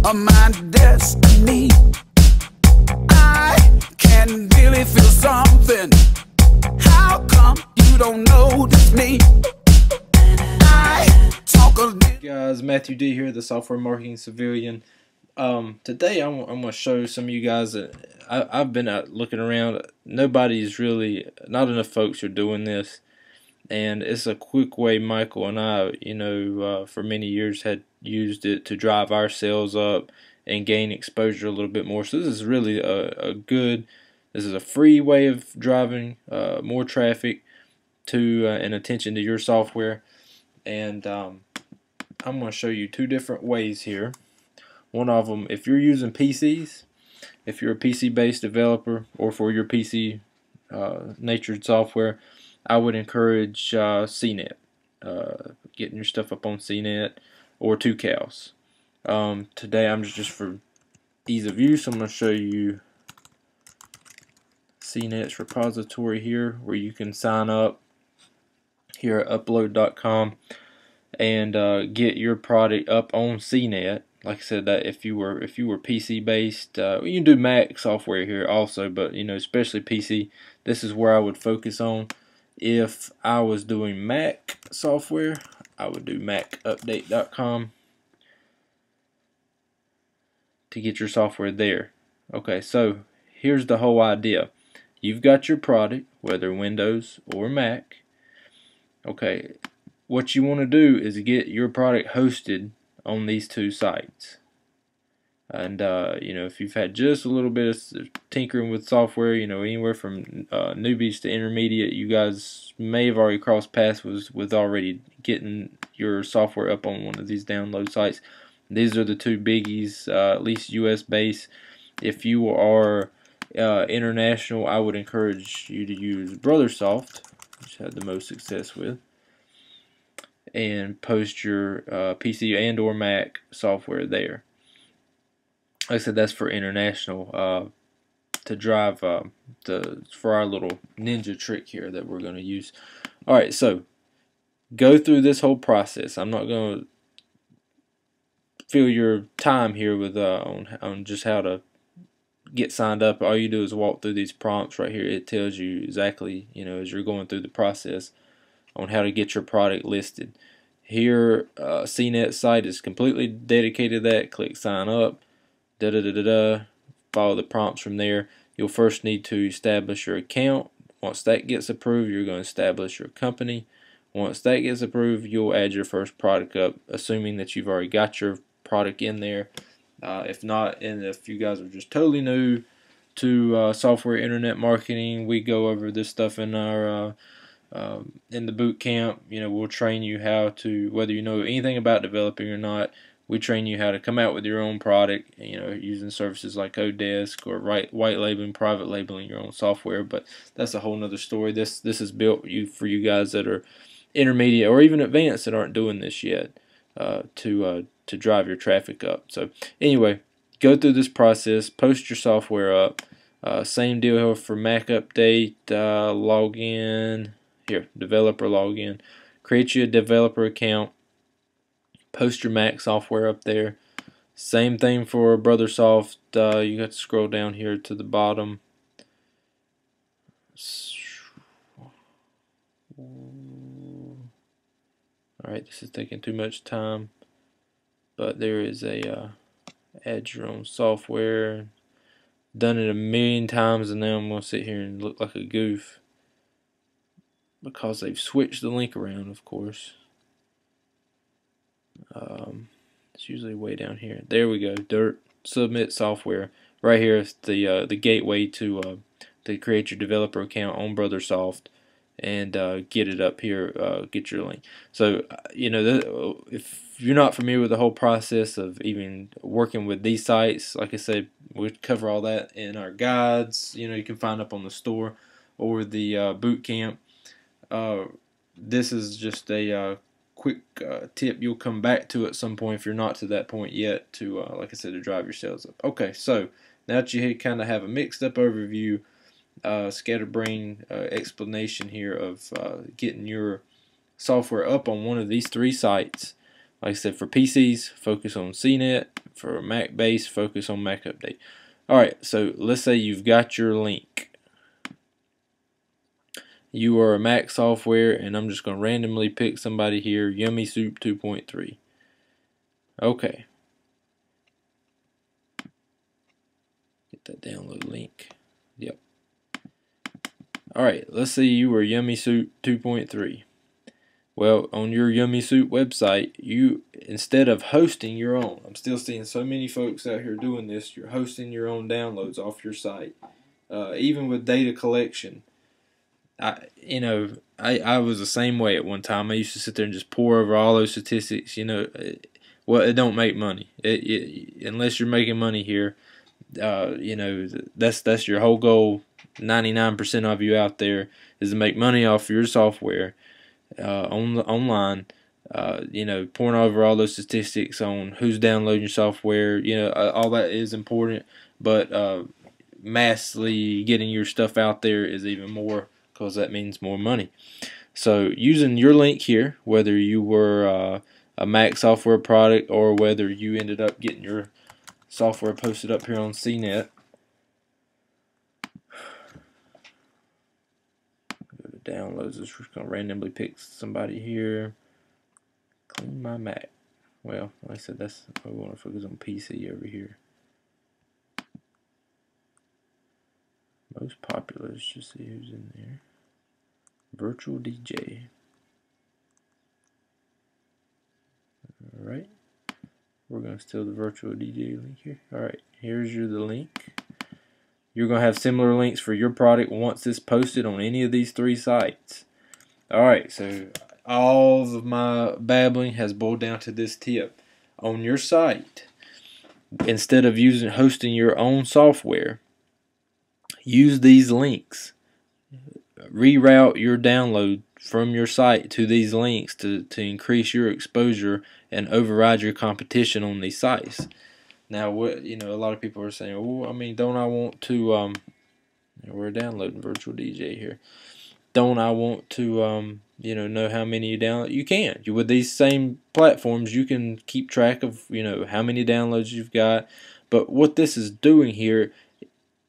of my destiny. I can really feel something. How come you don't notice me? I talk a little. Guys, Matthew D here, the Software Marketing Civilian. Today I'm going to show some of you guys that I've been out looking around. Nobody's really, not enough folks are doing this, and it's a quick way Michael and I, for many years had used it to drive our sales up and gain exposure a little bit more. So this is really this is a free way of driving more traffic to and attention to your software. And I'm going to show you two different ways here. One of them, if you're using PCs, if you're a PC-based developer, or for your PC natured software, I would encourage CNET, getting your stuff up on CNET or 2CALs. Today, I'm just for ease of use, I'm going to show you CNET's repository here, where you can sign up here at upload.com and get your product up on CNET. Like I said, that if you were PC based, you can do Mac software here also, but especially PC, this is where I would focus on. If I was doing Mac software, I would do macupdate.com to get your software there. Okay, so here's the whole idea. You've got your product, whether Windows or Mac. Okay, what you want to do is get your product hosted on these two sites. And if you've had just a little bit of tinkering with software, anywhere from newbies to intermediate, you guys may have already crossed paths with already getting your software up on one of these download sites. These are the two biggies, at least US based. If you are international, I would encourage you to use Brothersoft, which I had the most success with, and post your PC and or Mac software there. Like I said, that's for international, to drive for our little ninja trick here that we're going to use. Alright, so go through this whole process. I'm not going to fill your time here with on just how to get signed up. All you do is walk through these prompts right here. It tells you exactly, as you're going through the process, on how to get your product listed. Here, CNET site is completely dedicated to that. Click sign up. Follow the prompts from there. You'll first need to establish your account. Once that gets approved, you're going to establish your company. Once that gets approved, you'll add your first product up, assuming that you've already got your product in there. If not, and if you guys are just totally new to software internet marketing, we go over this stuff in our in the boot camp. We'll train you how to, whether you know anything about developing or not, we train you how to come out with your own product, using services like Odesk or white labeling, private labeling your own software. But that's a whole nother story. This is built for you guys that are intermediate or even advanced that aren't doing this yet, to drive your traffic up. So anyway, go through this process, post your software up. Same deal here for Mac update. Log in here, developer login. Create you a developer account. Post your Mac software up there. Same thing for Brothersoft. You got to scroll down here to the bottom. Alright, this is taking too much time, but there is a add your own software. Done it a million times, and now I'm going to sit here and look like a goof because they've switched the link around, of course. It's usually way down here. There we go. Submit software. Right here is the gateway to create your developer account on Brothersoft and get it up here. Get your link. So if you're not familiar with the whole process of even working with these sites, like I said, we cover all that in our guides. You can find up on the store or the boot camp. This is just a quick tip you'll come back to at some point if you're not to that point yet, to like I said, to drive your sales up. Okay, so now that you kind of have a mixed up overview, scatterbrain explanation here of getting your software up on one of these three sites, Like I said, for PCs, focus on CNET. For Mac base, focus on Mac Update. Alright, so let's say you've got your link. You are a Mac software, and I'm just going to randomly pick somebody here, Yummy Soup 2.3. Okay. Get that download link. Yep. Alright, let's say you were Yummy Soup 2.3. Well, on your Yummy Soup website, you, instead of hosting your own, I'm still seeing so many folks out here doing this, you're hosting your own downloads off your site. Even with data collection, I was the same way at one time. I used to sit there and just pour over all those statistics. Well, it don't make money. Unless you're making money here, that's your whole goal. 99% of you out there is to make money off your software online. Pouring over all those statistics on who's downloading your software. All that is important, but massively getting your stuff out there is even more, because that means more money. So using your link here, whether you were a Mac software product or whether you ended up getting your software posted up here on CNET, go to downloads. Just going to randomly pick somebody here. Clean my Mac. Well, like I said, we want to focus on PC over here. Most popular. Let's just see who's in there. Virtual DJ. Alright. We're going to steal the virtual DJ link here. Alright, here's the link. You're going to have similar links for your product once it's posted on any of these 3 sites. Alright, so all of my babbling has boiled down to this tip. On your site, instead of hosting your own software, use these links. Reroute your download from your site to these links to increase your exposure and override your competition on these sites. Now, a lot of people are saying, "Oh, I mean, don't I want to?" We're downloading Virtual DJ here. Don't I want to, know how many you download? You can. With these same platforms, you can keep track of, how many downloads you've got. But what this is doing here,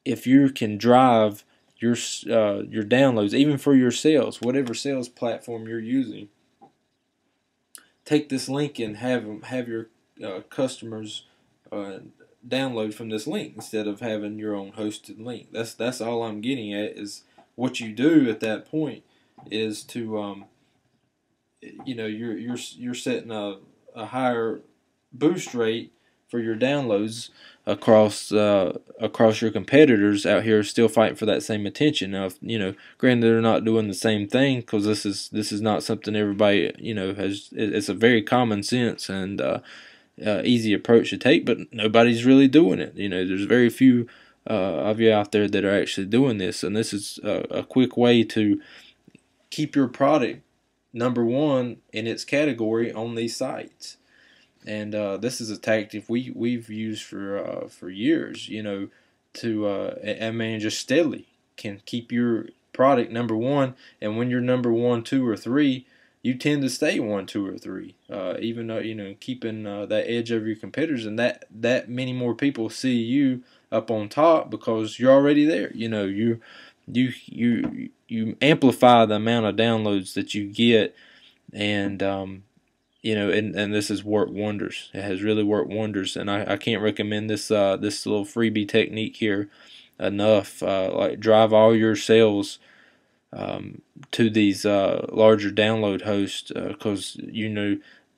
if you can drive your downloads, even for your sales, whatever sales platform you're using, take this link and have your customers download from this link instead of having your own hosted link. That's all I'm getting at. Is what you do at that point is to you're setting a higher boost rate for your downloads across your competitors out here still fighting for that same attention. Now, granted they're not doing the same thing, because this is not something everybody has. It's a very common sense and easy approach to take, but nobody's really doing it. There's very few of you out there that are actually doing this, and this is a quick way to keep your product number one in its category on these sites. And this is a tactic we've used for years, just steadily can keep your product number one. And when you're number 1, 2, or 3, you tend to stay 1, 2, or 3, even though keeping that edge over your competitors, and that many more people see you up on top because you're already there. You amplify the amount of downloads that you get, and and this has worked wonders. It has really worked wonders, and I can't recommend this little freebie technique here enough. Like, drive all your sales to these larger download hosts, because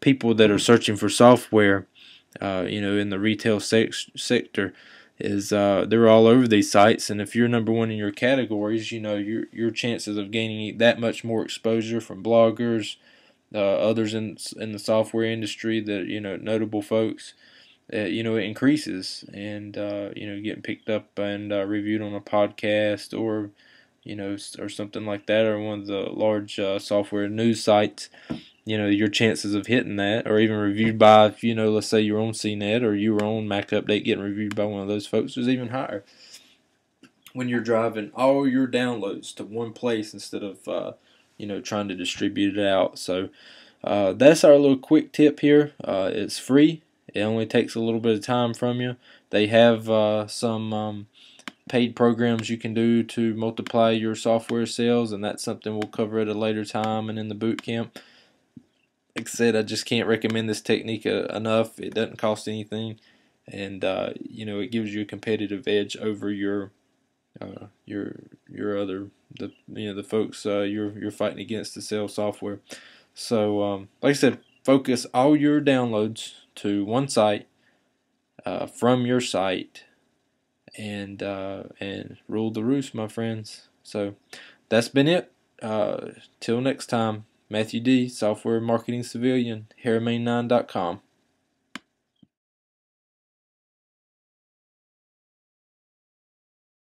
people that are searching for software, in the retail sector, is they're all over these sites, and if you're number 1 in your categories, your chances of gaining that much more exposure from bloggers, others in the software industry, that notable folks, it increases, and getting picked up and reviewed on a podcast or or something like that, or one of the large software news sites, your chances of hitting that, or even reviewed by, let's say you're on CNET or you were on Mac Update getting reviewed by one of those folks, is even higher when you're driving all your downloads to one place instead of trying to distribute it out. So That's our little quick tip here. It's free. It only takes a little bit of time from you. They have some paid programs you can do to multiply your software sales, and that's something we'll cover at a later time and in the boot camp. Like I said, I just can't recommend this technique enough. It doesn't cost anything, and it gives you a competitive edge over your other the folks you're fighting against to sell software. So like I said, focus all your downloads to one site from your site, and rule the roost, my friends. So that's been it. Till next time, Matthew D, Software Marketing Civilian, Haramain9.com.